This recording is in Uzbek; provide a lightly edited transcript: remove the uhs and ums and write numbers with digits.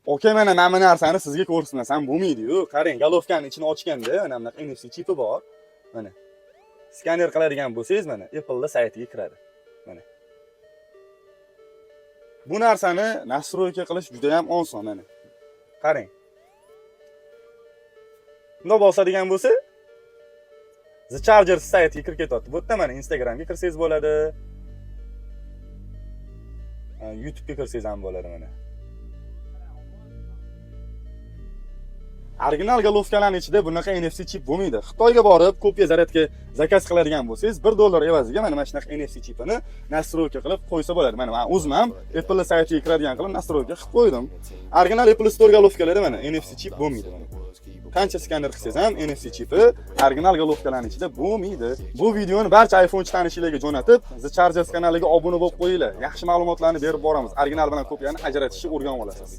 Okey, mana bu narsani sizga ko'rsatmasam bo'lmaydi-yu. Qarang, galovkaning ichini ochganda mana bunaqa NFC chipi bor. Mana. Skaner qiladigan bo'lsangiz, mana Apple'da saytiga kiradi. Mana. Bu narsani nastroyka qilish juda ham oson mana. Qarang. Bunda bosadigan bo'lsa, The Charger saytiga kirib ketyapti. Bu yerda mana Instagramga kirsangiz bo'ladi. YouTube'ga kirsangiz ham bo'ladi mana. Original galovkalarning ichida bunaqa NFC chip bo'lmaydi. Xitoyga borib, kopiya zaryadka zakaz qiladigan bo'lsangiz, $1 evaziga mana shunaqa NFC chipini nastroyka qilib qo'ysa bo'ladi. Mana men o'zim ham Apple saytiga kiradigan qilib nastroyka qilib qo'ydim. Original Apple Store galovkalari mana NFC chip bo'lmaydi mana. Qancha skaner qilsangiz ham NFC chipi original galovkalarning ichida bo'lmaydi. Bu videoni barcha iPhone tanishlarga jo'natib, The Chargers kanaliga obuna bo'lib qo'yinglar. Yaxshi ma'lumotlarni berib boramiz. Original bilan kopiyani ajratishni o'rganib olasiz.